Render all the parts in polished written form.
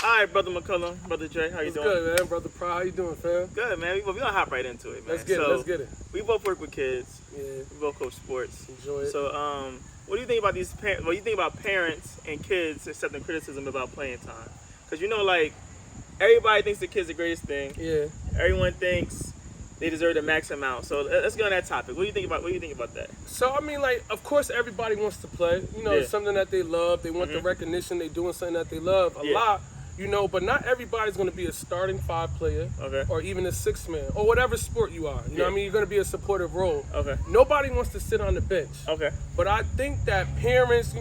right, Brother McCullum, Brother Dre, how you doing? Good, man. Brother Pro, how you doing, fam? Good, man. We gonna hop right into it, man. Let's get it. We both work with kids. Yeah. We both coach sports. Enjoy it. So, what do you think about these? What do you think about parents and kids accepting criticism about playing time? Because like everybody thinks the kid's the greatest thing. Yeah. Everyone thinks they deserve the max amount. So let's get on that topic. What do you think about that? So I mean, like, of course, everybody wants to play. It's something that they love. They want the recognition. They doing something that they love a lot. But not everybody's going to be a starting 5 player, or even a 6 man, or whatever sport you are. You know what I mean? You're going to be a supportive role. Okay. Nobody wants to sit on the bench. Okay. But I think that parents,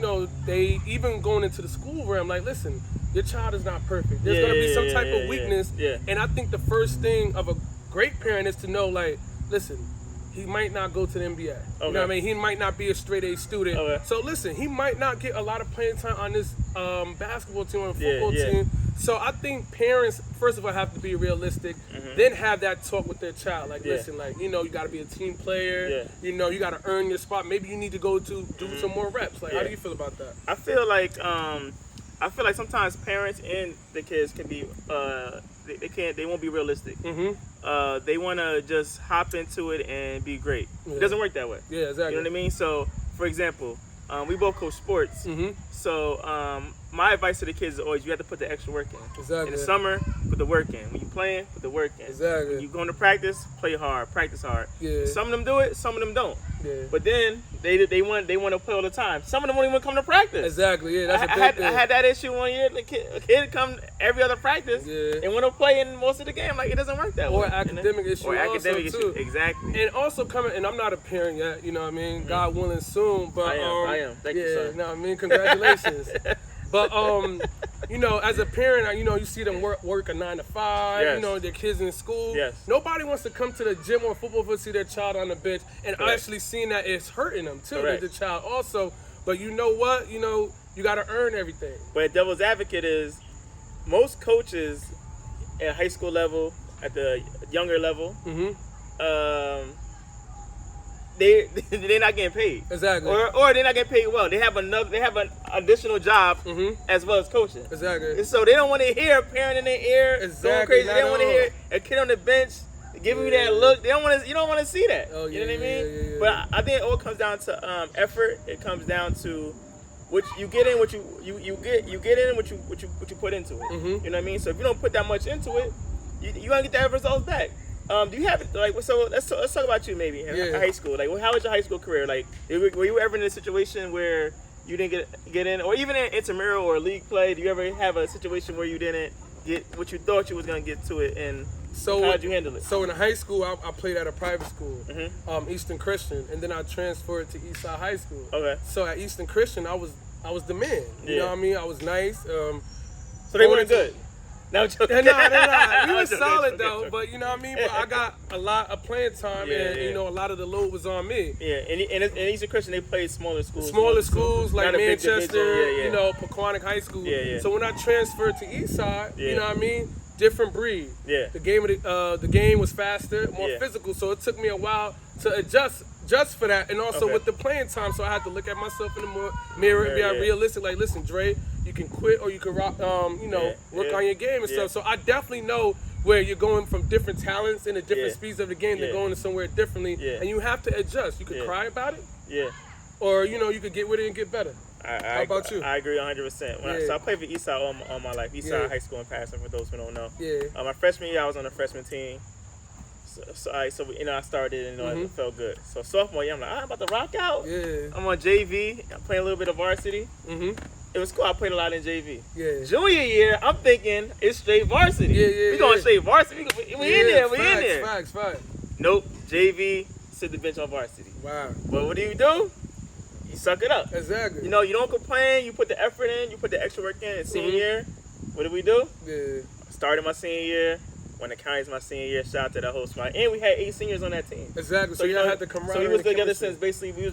they even going into the school realm, like, listen, your child is not perfect. There's going to be some type of weakness. Yeah. And I think the first thing of a great parent is to know, like, listen, he might not go to the NBA. You know what I mean? He might not be a straight A student. Okay. So listen, he might not get a lot of playing time on this basketball team or football team. So I think parents, first of all, have to be realistic, then have that talk with their child. Like, listen, like, you got to be a team player. You got to earn your spot. Maybe you need to go to do some more reps. Like, how do you feel about that? I feel like sometimes parents and the kids can be they won't be realistic. They want to just hop into it and be great. It doesn't work that way. Yeah, exactly. You know what I mean? So, for example, we both coach sports. So, my advice to the kids is always you have to put the extra work in. Exactly. In the summer, put the work in. When you're playing, put the work in. Exactly. When you're going to practice, play hard, practice hard. Yeah. Some of them do it, some of them don't. Yeah. But then they want to play all the time. Some of them won't even come to practice. Exactly. Yeah, that's a big thing. I had that issue one year. A kid come every other practice and want to play in most of the game. Like, it doesn't work that way. Or academic issue. Or academic issue. Too. Exactly. And also and I'm not a parent yet. You know what I mean? God willing, soon. But I am. Thank you, sir. You know what I mean? Congratulations. But as a parent, you see them work a 9 to 5. Yes. Their kids in school. Yes. Nobody wants to come to the gym or football field to see their child on the bench, and actually seeing that it's hurting them too. The child also. But you know what? You got to earn everything. But devil's advocate is most coaches at high school level, at the younger level, they're not getting paid. Exactly. Or they're not getting paid well. They have an additional job as well as coaching. Exactly. And so they don't want to hear a parent in their ear going crazy. They don't want to hear a kid on the bench giving you that look. They don't want to. You don't want to see that. Oh, you know what I mean? Yeah. But I think it all comes down to effort. It comes down to what you get in, what you get in, what you put into it. You know what I mean? So if you don't put that much into it, you gonna get that results back. Do you have so let's talk about you maybe in high school. Like, how was your high school career? Like, were you ever in a situation where you didn't get in, or even in intramural or league play? Do you ever have a situation where you didn't get what you thought you was gonna get to it, and how did you handle it? So in high school, I played at a private school, Eastern Christian, and then I transferred to Eastside High School. Okay. So at Eastern Christian, I was the man. You know what I mean? I was nice. So they weren't good. No, they're not. We were solid though, but you know what I mean. But I got a lot of playing time, and a lot of the load was on me. Yeah, and Eastern Christian, they played smaller schools. Smaller schools like Not a big Manchester, division. Pequannock High School. Yeah. So when I transferred to Eastside, you know what I mean, different breed. Yeah. The game was faster, more physical. So it took me a while to adjust just for that, and also with the playing time. So I had to look at myself in the mirror and be realistic. Like, listen, Dre, you can quit or you can rock, work on your game and stuff. So I definitely know where you're going from different talents and the different speeds of the game. They're going somewhere differently, and you have to adjust. You can cry about it, or you could get with it and get better. How about you? I agree 100%. So I played for Eastside all my life. Eastside High School in Patterson, for those who don't know. Yeah. My freshman year, I was on the freshman team. So I started, and it felt good. So sophomore year, I'm like, I'm about to rock out. Yeah. I'm on JV. I'm playing a little bit of varsity. It was cool. I played a lot in JV. Yeah. Junior year, I'm thinking it's straight varsity. We going straight varsity. We in there. We in there. Facts. Nope. JV, sit the bench on varsity. Wow. But what do? You suck it up. Exactly. You don't complain. You put the effort in. You put the extra work in. Senior year, what did we do? Yeah. Started my senior year. Won the counties my senior year. Shout out to that whole squad. And we had 8 seniors on that team. Exactly. So y'all had to come. So we was together since basically we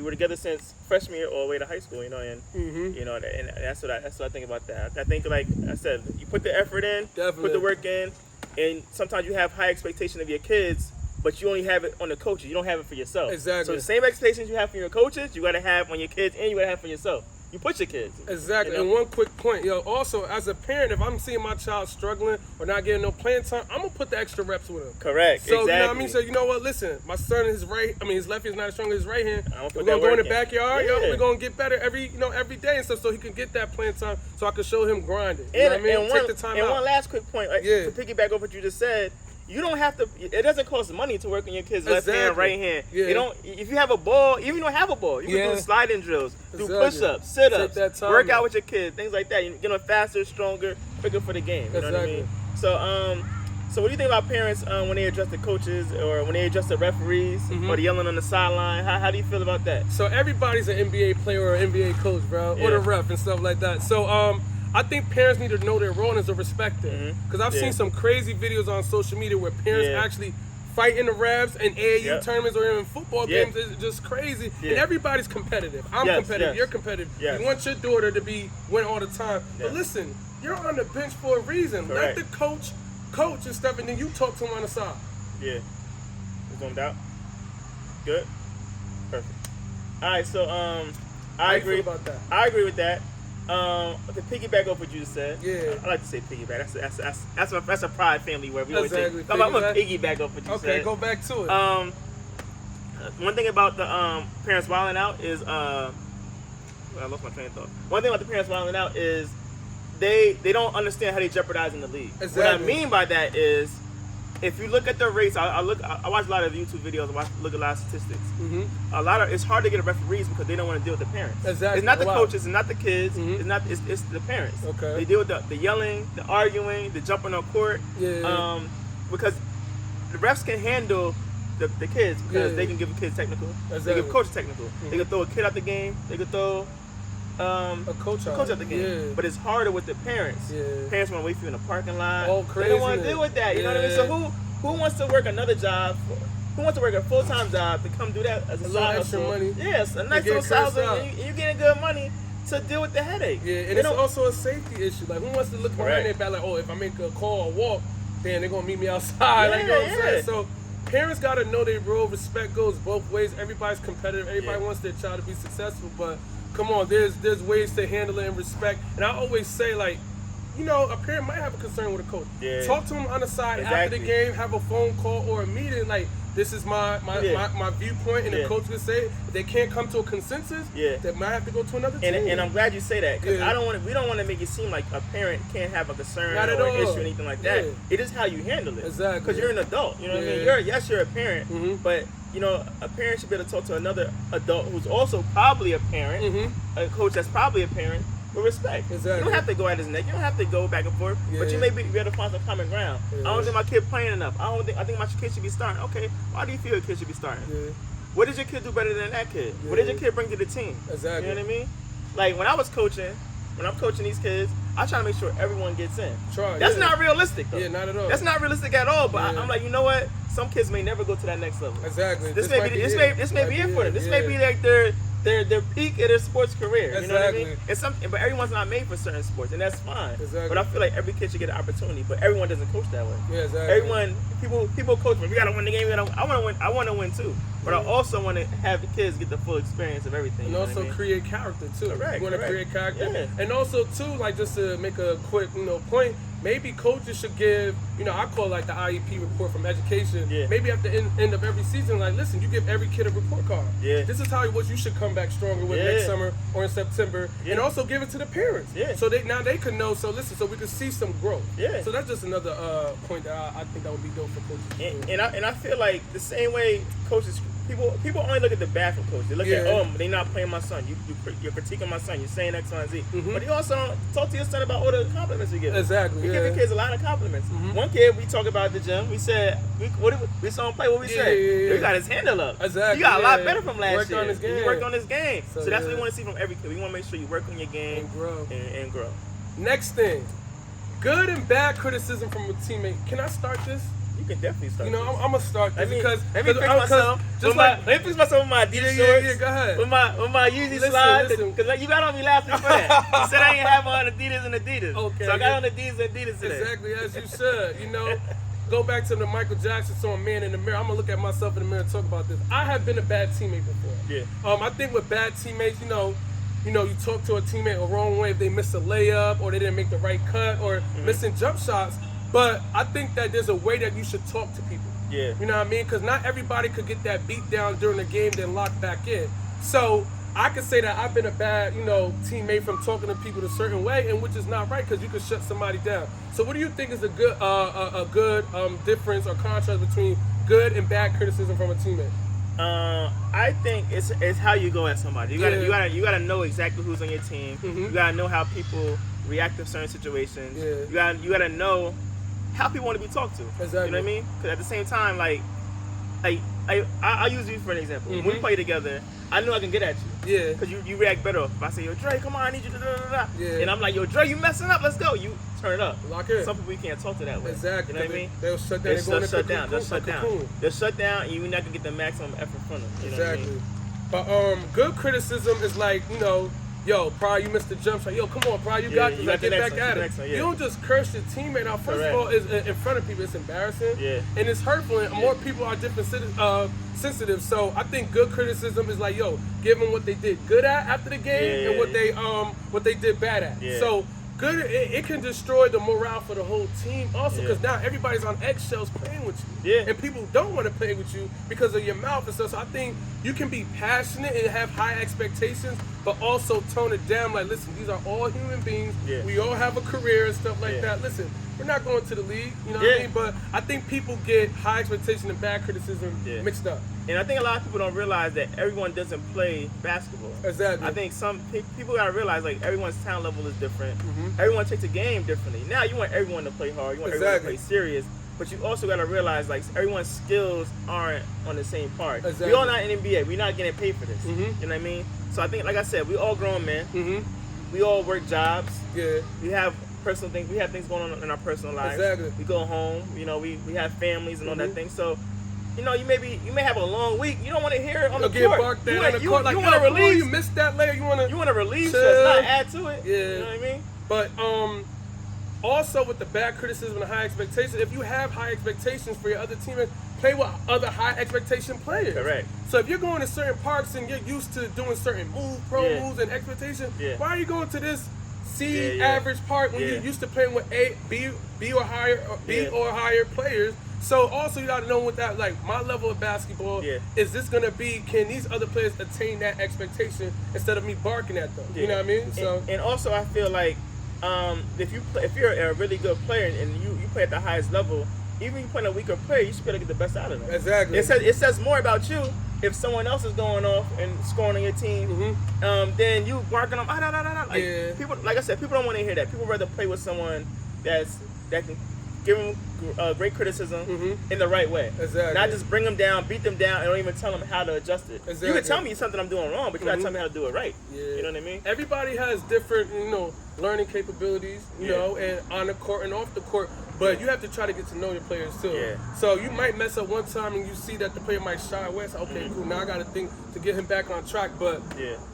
were together since freshman year all the way to high school. And and that's what I think about that. I think, like I said, you put the effort in, put the work in, and sometimes you have high expectation of your kids, but you only have it on the coaches. You don't have it for yourself. Exactly. So the same expectations you have for your coaches, you got to have on your kids, and you got to have for yourself. you put your kids. Exactly. You know? And one quick point, yo. Also, as a parent, if I'm seeing my child struggling or not getting no playing time, I'm gonna put the extra reps with him. Correct. So exactly. you know what I mean. So you know what? Listen, my son is his left hand's not as strong as his right hand. We're gonna go in the backyard. Yeah. Yo, we're gonna get better every day and stuff, so he can get that playing time. So I can show him grinding. You know what I mean? And Take the time out. one last quick point, to piggyback off what you just said. You don't have to. It doesn't cost money to work on your kids' left hand, right hand. Yeah. You don't. If you have a ball, even if you don't have a ball, you can do sliding drills, do push-ups, sit-ups, work out with your kids, things like that. You get them faster, stronger, quicker for the game. You know what I mean? So what do you think about parents when they address the coaches or when they address the referees or the yelling on the sideline? How do you feel about that? So everybody's an NBA player or an NBA coach, bro, or the ref and stuff like that. So I think parents need to know their role as a respecter. Because I've seen some crazy videos on social media where parents actually fight in the refs and AAU tournaments or even football games. It's just crazy. And everybody's competitive. I'm competitive. You're competitive. You want your daughter to win all the time. But listen, you're on the bench for a reason. Let the coach and stuff, and then you talk to him on the side. Yeah. You zoomed out? Good? Perfect. All right, so I agree about that. I agree with that. To piggyback off what you just said, I like to say piggyback. That's a pride family word. We always say. I'm gonna piggyback off what you said. Okay, go back to it. One thing about the parents wilding out is I lost my train of thought. One thing about the parents wilding out is they don't understand how they jeopardizing the league. Exactly. What I mean by that is, if you look at the rates, I watch a lot of YouTube videos. Look at a lot of statistics. It's hard to get referees because they don't want to deal with the parents. Exactly. It's not the coaches, it's not the kids, it's the parents. Okay. They deal with the yelling, the arguing, the jumping on court. Yeah. Because the refs can handle the kids because they can give the kids technical. Exactly. They give coaches technical. They can throw a kid out the game. They can throw a coach out the game. Yeah. But it's harder with the parents. Yeah. Parents want to wait for you in the parking lot. All crazy. They don't want to deal with that. You know what I mean? So who wants to work another job? Who wants to work a full-time job to come do that as a side extra hustle? money. Yes, a nice little side hustle. And you're getting good money to deal with the headache. Yeah, and it's also a safety issue. Like, who wants to look behind their back like, oh, if I make a call or walk, then they're going to meet me outside. Like, you know what I'm saying? So parents got to know their role. Respect goes both ways. Everybody's competitive. Everybody wants their child to be successful. But come on, there's ways to handle it and respect. And I always say, like, you know, a parent might have a concern with a coach. Yeah. Talk to him on the side after the game, have a phone call or a meeting. Like, this is my viewpoint, and the coach can say it. If they can't come to a consensus, they might have to go to another team. And I'm glad you say that, because we don't want to make it seem like a parent can't have a concern or an issue or anything like that. It is how you handle it. Exactly. Because you're an adult. You know what I mean? You're a parent, but you know, a parent should be able to talk to another adult who's also probably a parent, a coach that's probably a parent, with respect. Exactly. You don't have to go at his neck. You don't have to go back and forth. But you may be able to find some common ground. I don't think my kid playing enough. I think my kid should be starting. Okay, why do you feel your kid should be starting? What did your kid do better than that kid? What did your kid bring to the team? Exactly. You know what I mean? Like, when I'm coaching these kids, I try to make sure everyone gets in. That's not realistic, though. Yeah, not at all. That's not realistic at all. But I'm like, you know what? Some kids may never go to that next level. Exactly. This may be it for them. This may be like their peak of their sports career. You know what I mean? But everyone's not made for certain sports, and that's fine. Exactly. But I feel like every kid should get an opportunity, but everyone doesn't coach that way. Yeah, exactly. People coach, but we gotta win the game. I want to win too. But I also want to have the kids get the full experience of everything. And also create character too. Correct. You want to create character, and also too, like, just to make a quick point. Maybe coaches should give, I call it like the IEP report from education. Yeah. Maybe at the end of every season, like, listen, you give every kid a report card. Yeah. This is what you should come back stronger with next summer or in September. Yeah. And also give it to the parents. Yeah. So now they can know. So listen, so we can see some growth. Yeah. So that's just another point that I think that would be dope for coaches. And I feel like the same way coaches. People only look at the bad from coach. They look at, they're not playing my son. You're critiquing my son. You're saying X, Y, and Z. But you also don't talk to your son about all the compliments you give him. Exactly. We give your kids a lot of compliments. One kid, we talk about at the gym. We said, we saw him play. What we said? He got his handle up. Exactly. He got a lot better from last year. On his game. He worked on his game. So that's what we want to see from every kid. We want to make sure you work on your game and grow. Next thing, good and bad criticism from a teammate. Can I start this? You can definitely start. I'm gonna start this because let me fix myself. Let me fix myself with my Adidas shorts. Yeah, go ahead. With my Yeezy slides. Because you got on me last week for that. You said I ain't have on Adidas and Adidas. Okay. So I got on Adidas and Adidas today. Exactly as you should. Go back to the Michael Jackson song, Man in the Mirror. I'm gonna look at myself in the mirror and talk about this. I have been a bad teammate before. Yeah. I think with bad teammates, you know, you talk to a teammate the wrong way if they miss a layup or they didn't make the right cut or missing jump shots. But I think that there's a way that you should talk to people. Yeah. You know what I mean? Because not everybody could get that beat down during the game, then lock back in. So I could say that I've been a bad, you know, teammate from talking to people a certain way, and which is not right because you could shut somebody down. So what do you think is a good difference or contrast between good and bad criticism from a teammate? I think it's how you go at somebody. You gotta know exactly who's on your team. You gotta know how people react to certain situations. You gotta know how people want to be talked to. Exactly. You know what I mean? Because at the same time, I'll use you for an example. When we play together, I know I can get at you. Yeah. Because you react better. If I say, yo, Dre, come on, I need you to da-da-da-da. Yeah. And I'm like, yo, Dre, you messing up. Let's go. You turn it up. Lock in. Some people you can't talk to that way. Exactly. You know what I mean? They'll shut down. They'll shut down. They'll shut down, and you're not going to get the maximum effort from them. You know what I mean? But good criticism is like, you know, yo, Pryor, you missed the jump shot. Yo, come on, Pryor, you got this. Like, get back at it. You don't just curse your teammate. Now, first of all, is in front of people, it's embarrassing. Yeah. And it's hurtful. And more people are different sensitive. So I think good criticism is like, yo, give them what they did good at after the game and what they did bad at. Yeah. So good, it can destroy the morale for the whole team also because now everybody's on eggshells playing with you. Yeah. And people don't want to play with you because of your mouth and stuff. So I think you can be passionate and have high expectations, but also tone it down. Like, listen, these are all human beings. Yeah. We all have a career and stuff like that. Listen, we're not going to the league, you know what I mean? But I think people get high expectation and bad criticism mixed up. And I think a lot of people don't realize that everyone doesn't play basketball. Exactly. I think some people gotta realize like everyone's talent level is different. Everyone takes a game differently. Now you want everyone to play hard. You want everyone to play serious. But you also gotta realize like everyone's skills aren't on the same part. Exactly. We all not in NBA. We're not getting paid for this. You know what I mean? So I think, like I said, we all grown men. We all work jobs. Yeah. We have personal things. We have things going on in our personal lives. Exactly. We go home. You know, we have families and all that thing. So, you know, you may have a long week. You don't want to hear it on the get court. barked down on the court. Like, you want to release. You missed that layer. You want to release. So not add to it. Yeah. You know what I mean? But also with the bad criticism and high expectations, if you have high expectations for your other teammates, play with other high expectation players. Correct. So if you're going to certain parks and you're used to doing certain moves and expectations, why are you going to this C average park when you're used to playing with B or higher players? So also you got to know with that, like my level of basketball, is this gonna be? Can these other players attain that expectation instead of me barking at them? You know what I mean? So and also I feel like if you're a really good player and you play at the highest level, even if you play a weaker player, you should be able to get the best out of them. Exactly. It says more about you if someone else is going off and scoring on your team, then you barking them. Like, people, like I said, people don't want to hear that. People rather play with someone that can give them great criticism in the right way. Exactly. Not just bring them down, beat them down, and don't even tell them how to adjust it. Exactly. You can tell me something I'm doing wrong, but you gotta tell me how to do it right. You know what I mean? Everybody has different, learning capabilities, you know, and on the court and off the court. But you have to try to get to know your players too. So you might mess up one time and you see that the player might shy away. It's like, okay, cool. Now I got to think to get him back on track. But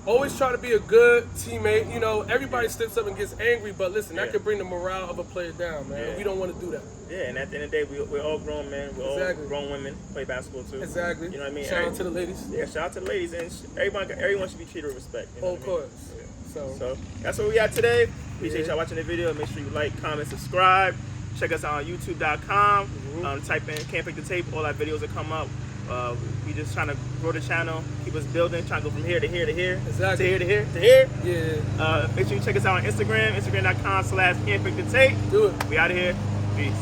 always try to be a good teammate. You know, everybody steps up and gets angry. But listen, that could bring the morale of a player down, man. We don't want to do that. Yeah, and at the end of the day, we're all grown men. We're all grown women. Play basketball too. Exactly. You know what I mean? Shout out to the ladies. Yeah, shout out to the ladies. And everyone should be treated with respect. You know of course. So that's what we got today. Appreciate y'all watching the video. Make sure you like, comment, subscribe. Check us out on YouTube.com. Type in Can't Fake the Tape. All our videos will come up. We just trying to grow the channel, keep us building, trying to go from here to here to here. Exactly. To here to here to here. Yeah. Make sure you check us out on Instagram. Instagram.com/Can't Fake the Tape. Do it. We out of here. Peace.